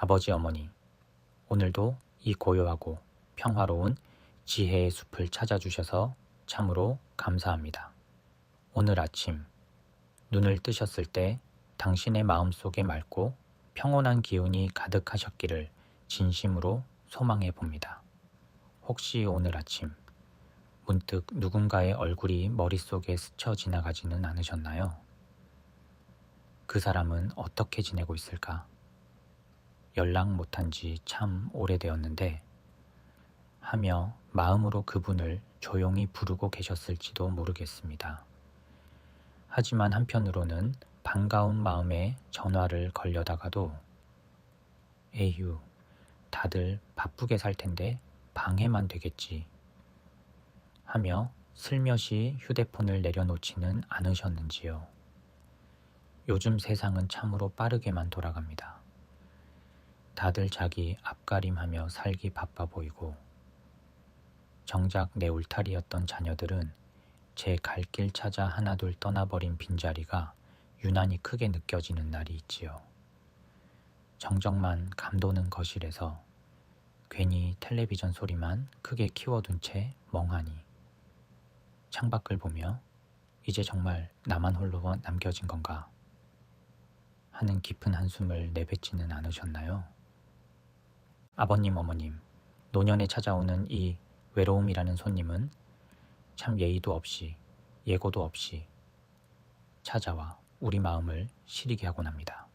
아버지, 어머니, 오늘도 이 고요하고 평화로운 지혜의 숲을 찾아주셔서 참으로 감사합니다. 오늘 아침 눈을 뜨셨을 때 당신의 마음속에 맑고 평온한 기운이 가득하셨기를 진심으로 소망해 봅니다. 혹시 오늘 아침 문득 누군가의 얼굴이 머릿속에 스쳐 지나가지는 않으셨나요? 그 사람은 어떻게 지내고 있을까? 연락 못한 지 참 오래되었는데 하며 마음으로 그분을 조용히 부르고 계셨을지도 모르겠습니다. 하지만 한편으로는 반가운 마음에 전화를 걸려다가도 에휴, 다들 바쁘게 살 텐데 방해만 되겠지 하며 슬며시 휴대폰을 내려놓지는 않으셨는지요. 요즘 세상은 참으로 빠르게만 돌아갑니다. 다들 자기 앞가림하며 살기 바빠 보이고 정작 내 울타리였던 자녀들은 제 갈 길 찾아 하나둘 떠나버린 빈자리가 유난히 크게 느껴지는 날이 있지요. 정적만 감도는 거실에서 괜히 텔레비전 소리만 크게 키워둔 채 멍하니 창밖을 보며 이제 정말 나만 홀로 남겨진 건가 하는 깊은 한숨을 내뱉지는 않으셨나요? 아버님, 어머님, 노년에 찾아오는 이 외로움이라는 손님은 참 예의도 없이 예고도 없이 찾아와 우리 마음을 시리게 하곤 합니다.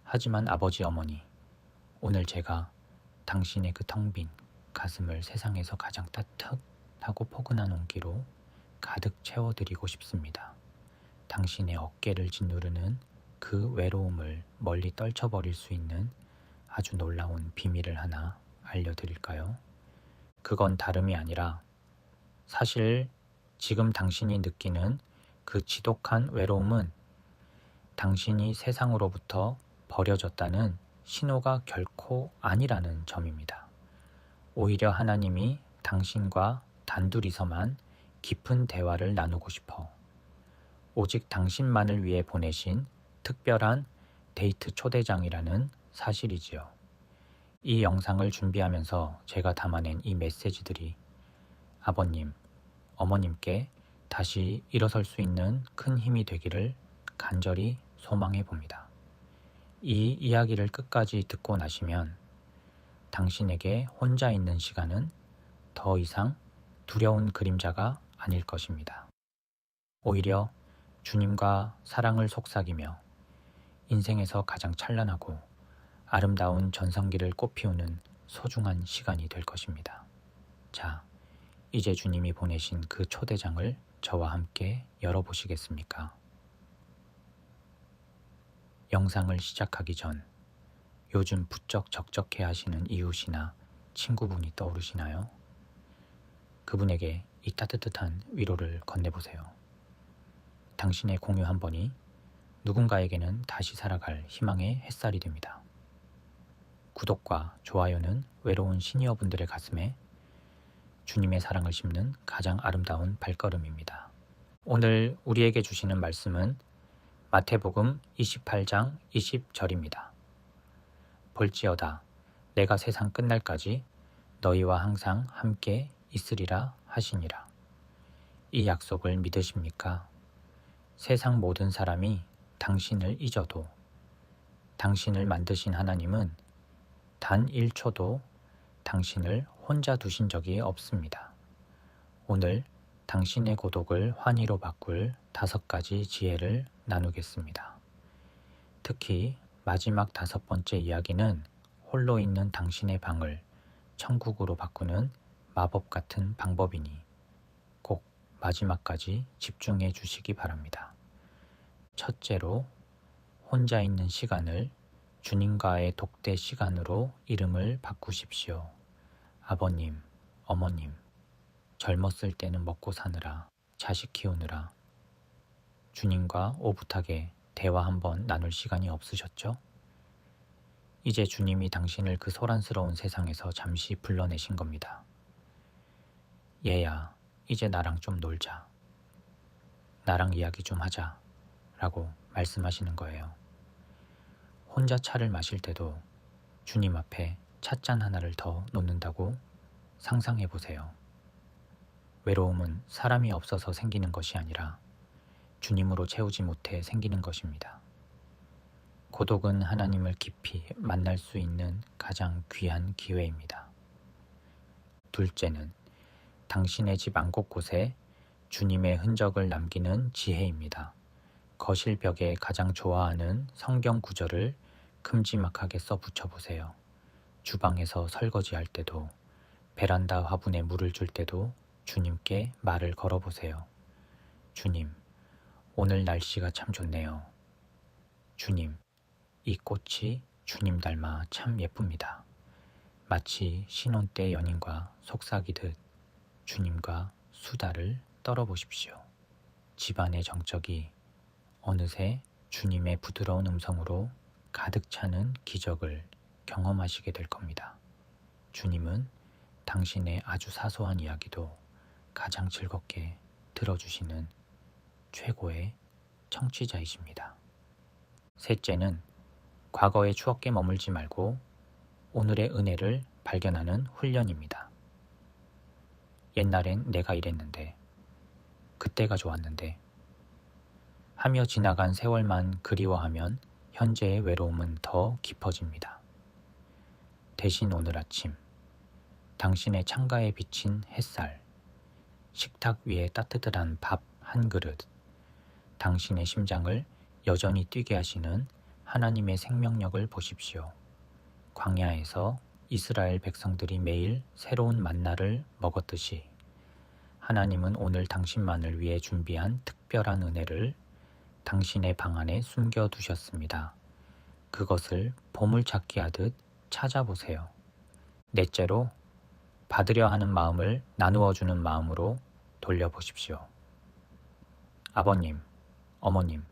하지만 아버지, 어머니, 오늘 제가 당신의 그 텅 빈 가슴을 세상에서 가장 따뜻하고 포근한 온기로 가득 채워드리고 싶습니다. 당신의 어깨를 짓누르는 그 외로움을 멀리 떨쳐버릴 수 있는 아주 놀라운 비밀을 하나 알려드릴까요? 그건 다름이 아니라 사실 지금 당신이 느끼는 그 지독한 외로움은 당신이 세상으로부터 버려졌다는 신호가 결코 아니라는 점입니다. 오히려 하나님이 당신과 단둘이서만 깊은 대화를 나누고 싶어 오직 당신만을 위해 보내신 특별한 데이트 초대장이라는 사실이지요. 이 영상을 준비하면서 제가 담아낸 이 메시지들이 아버님, 어머님께 다시 일어설 수 있는 큰 힘이 되기를 간절히 소망해 봅니다. 이 이야기를 끝까지 듣고 나시면 당신에게 혼자 있는 시간은 더 이상 두려운 그림자가 아닐 것입니다. 오히려 주님과 사랑을 속삭이며 인생에서 가장 찬란하고 아름다운 전성기를 꽃피우는 소중한 시간이 될 것입니다. 자, 이제 주님이 보내신 그 초대장을 저와 함께 열어보시겠습니까? 영상을 시작하기 전 요즘 부쩍 적적해 하시는 이웃이나 친구분이 떠오르시나요? 그분에게 이 따뜻한 위로를 건네보세요. 당신의 공유 한 번이 누군가에게는 다시 살아갈 희망의 햇살이 됩니다. 구독과 좋아요는 외로운 시니어분들의 가슴에 주님의 사랑을 심는 가장 아름다운 발걸음입니다. 오늘 우리에게 주시는 말씀은 마태복음 28장 20절입니다. 볼지어다 내가 세상 끝날까지 너희와 항상 함께 있으리라 하시니라. 이 약속을 믿으십니까? 세상 모든 사람이 당신을 잊어도 당신을 만드신 하나님은 단 1초도 당신을 혼자 두신 적이 없습니다. 오늘 당신의 고독을 환희로 바꿀 5가지 지혜를 나누겠습니다. 특히 마지막 5번째 이야기는 홀로 있는 당신의 방을 천국으로 바꾸는 마법 같은 방법이니 꼭 마지막까지 집중해 주시기 바랍니다. 첫째로 혼자 있는 시간을 주님과의 독대 시간으로 이름을 바꾸십시오. 아버님, 어머님, 젊었을 때는 먹고 사느라, 자식 키우느라 주님과 오붓하게 대화 한번 나눌 시간이 없으셨죠? 이제 주님이 당신을 그 소란스러운 세상에서 잠시 불러내신 겁니다. 얘야, 이제 나랑 좀 놀자. 나랑 이야기 좀 하자. 라고 말씀하시는 거예요. 혼자 차를 마실 때도 주님 앞에 찻잔 하나를 더 놓는다고 상상해 보세요. 외로움은 사람이 없어서 생기는 것이 아니라 주님으로 채우지 못해 생기는 것입니다. 고독은 하나님을 깊이 만날 수 있는 가장 귀한 기회입니다. 둘째는 당신의 집 안곳곳에 주님의 흔적을 남기는 지혜입니다. 거실 벽에 가장 좋아하는 성경 구절을 큼지막하게 써 붙여보세요. 주방에서 설거지할 때도, 베란다 화분에 물을 줄 때도 주님께 말을 걸어보세요. 주님, 오늘 날씨가 참 좋네요. 주님, 이 꽃이 주님 닮아 참 예쁩니다. 마치 신혼 때 연인과 속삭이듯 주님과 수다를 떨어보십시오. 집안의 정적이 어느새 주님의 부드러운 음성으로 가득 차는 기적을 경험하시게 될 겁니다. 주님은 당신의 아주 사소한 이야기도 가장 즐겁게 들어주시는 최고의 청취자이십니다. 셋째는 과거의 추억에 머물지 말고 오늘의 은혜를 발견하는 훈련입니다. 옛날엔 내가 이랬는데, 그때가 좋았는데 하며 지나간 세월만 그리워하면 현재의 외로움은 더 깊어집니다. 대신 오늘 아침 당신의 창가에 비친 햇살, 식탁 위에 따뜻한 밥 한 그릇, 당신의 심장을 여전히 뛰게 하시는 하나님의 생명력을 보십시오. 광야에서 이스라엘 백성들이 매일 새로운 만나를 먹었듯이 하나님은 오늘 당신만을 위해 준비한 특별한 은혜를 당신의 방 안에 숨겨두셨습니다. 그것을 보물찾기 하듯 찾아보세요. 넷째로, 받으려 하는 마음을 나누어주는 마음으로 돌려보십시오. 아버님, 어머님,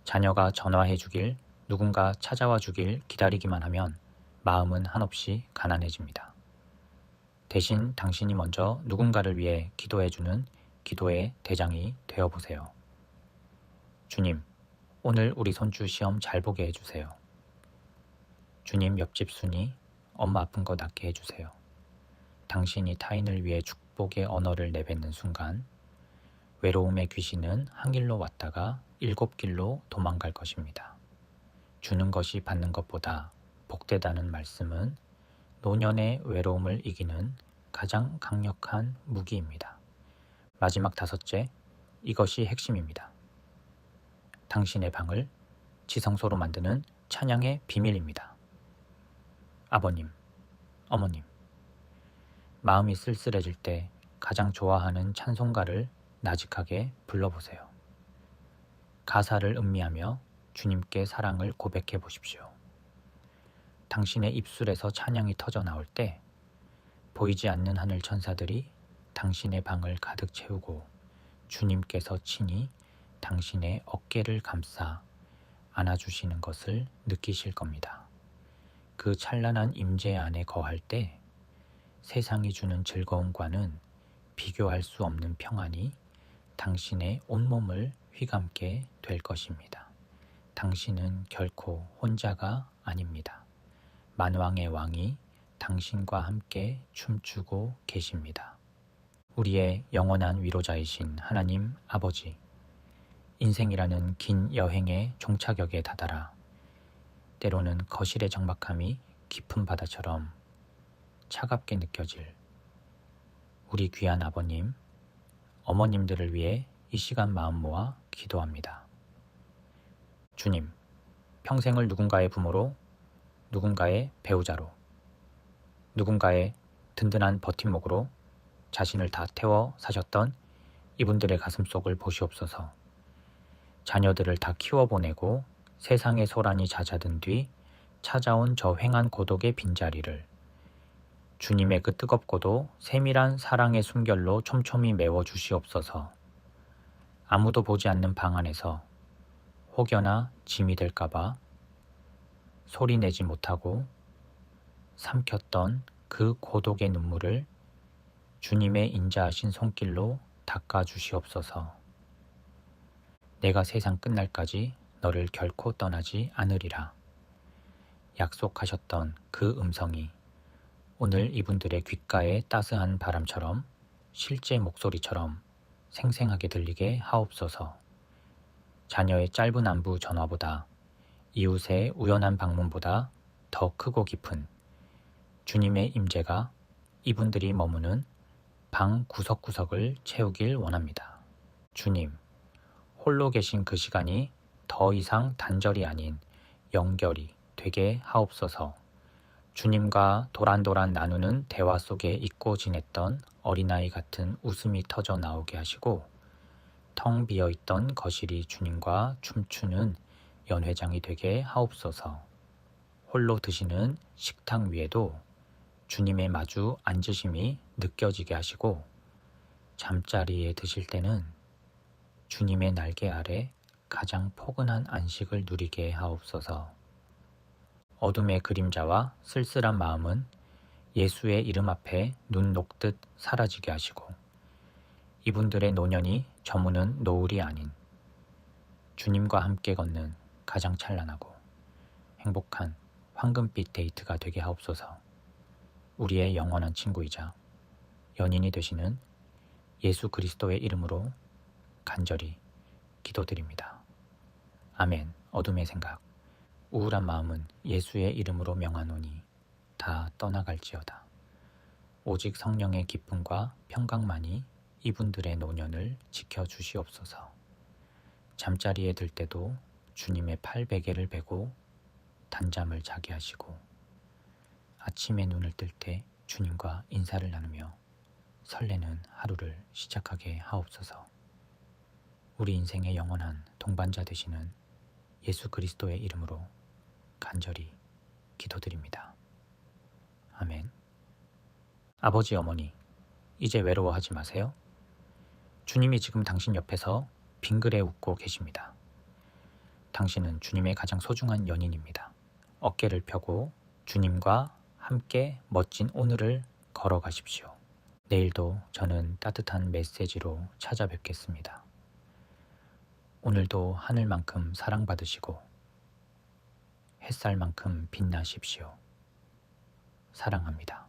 자녀가 전화해 주길, 누군가 찾아와 주길 기다리기만 하면 마음은 한없이 가난해집니다. 대신 당신이 먼저 누군가를 위해 기도해주는 기도의 대장이 되어보세요. 주님, 오늘 우리 손주 시험 잘 보게 해주세요. 주님, 옆집 순이 엄마 아픈 거 낫게 해주세요. 당신이 타인을 위해 축복의 언어를 내뱉는 순간 외로움의 귀신은 한 길로 왔다가 7길로 도망갈 것입니다. 주는 것이 받는 것보다 복되다는 말씀은 노년의 외로움을 이기는 가장 강력한 무기입니다. 마지막 다섯째, 이것이 핵심입니다. 당신의 방을 지성소로 만드는 찬양의 비밀입니다. 아버님, 어머님, 마음이 쓸쓸해질 때 가장 좋아하는 찬송가를 나직하게 불러보세요. 가사를 음미하며 주님께 사랑을 고백해 보십시오. 당신의 입술에서 찬양이 터져 나올 때 보이지 않는 하늘 천사들이 당신의 방을 가득 채우고 주님께서 친히 당신의 어깨를 감싸 안아주시는 것을 느끼실 겁니다. 그 찬란한 임재 안에 거할 때 세상이 주는 즐거움과는 비교할 수 없는 평안이 당신의 온몸을 휘감게 될 것입니다. 당신은 결코 혼자가 아닙니다. 만왕의 왕이 당신과 함께 춤추고 계십니다. 우리의 영원한 위로자이신 하나님 아버지, 인생이라는 긴 여행의 종착역에 다다라 때로는 거실의 적막함이 깊은 바다처럼 차갑게 느껴질 우리 귀한 아버님, 어머님들을 위해 이 시간 마음 모아 기도합니다. 주님, 평생을 누군가의 부모로, 누군가의 배우자로, 누군가의 든든한 버팀목으로 자신을 다 태워 사셨던 이분들의 가슴속을 보시옵소서. 자녀들을 다 키워보내고 세상의 소란이 잦아든 뒤 찾아온 저 횡한 고독의 빈자리를 주님의 그 뜨겁고도 세밀한 사랑의 숨결로 촘촘히 메워주시옵소서. 아무도 보지 않는 방 안에서 혹여나 짐이 될까봐 소리 내지 못하고 삼켰던 그 고독의 눈물을 주님의 인자하신 손길로 닦아주시옵소서. 내가 세상 끝날까지 너를 결코 떠나지 않으리라. 약속하셨던 그 음성이 오늘 이분들의 귓가에 따스한 바람처럼 실제 목소리처럼 생생하게 들리게 하옵소서. 자녀의 짧은 안부 전화보다 이웃의 우연한 방문보다 더 크고 깊은 주님의 임재가 이분들이 머무는 방 구석구석을 채우길 원합니다. 주님, 홀로 계신 그 시간이 더 이상 단절이 아닌 연결이 되게 하옵소서. 주님과 도란도란 나누는 대화 속에 잊고 지냈던 어린아이 같은 웃음이 터져 나오게 하시고 텅 비어있던 거실이 주님과 춤추는 연회장이 되게 하옵소서. 홀로 드시는 식탁 위에도 주님의 마주 앉으심이 느껴지게 하시고 잠자리에 드실 때는 주님의 날개 아래 가장 포근한 안식을 누리게 하옵소서. 어둠의 그림자와 쓸쓸한 마음은 예수의 이름 앞에 눈 녹듯 사라지게 하시고 이분들의 노년이 저무는 노을이 아닌 주님과 함께 걷는 가장 찬란하고 행복한 황금빛 데이트가 되게 하옵소서. 우리의 영원한 친구이자 연인이 되시는 예수 그리스도의 이름으로 간절히 기도드립니다. 아멘. 어둠의 생각, 우울한 마음은 예수의 이름으로 명하노니 다 떠나갈지어다. 오직 성령의 기쁨과 평강만이 이분들의 노년을 지켜주시옵소서. 잠자리에 들 때도 주님의 팔베개를 베고 단잠을 자게 하시고 아침에 눈을 뜰 때 주님과 인사를 나누며 설레는 하루를 시작하게 하옵소서. 우리 인생의 영원한 동반자 되시는 예수 그리스도의 이름으로 간절히 기도드립니다. 아멘. 아버지 어머니, 이제 외로워하지 마세요. 주님이 지금 당신 옆에서 빙그레 웃고 계십니다. 당신은 주님의 가장 소중한 연인입니다. 어깨를 펴고 주님과 함께 멋진 오늘을 걸어가십시오. 내일도 저는 따뜻한 메시지로 찾아뵙겠습니다. 오늘도 하늘만큼 사랑받으시고 햇살만큼 빛나십시오. 사랑합니다.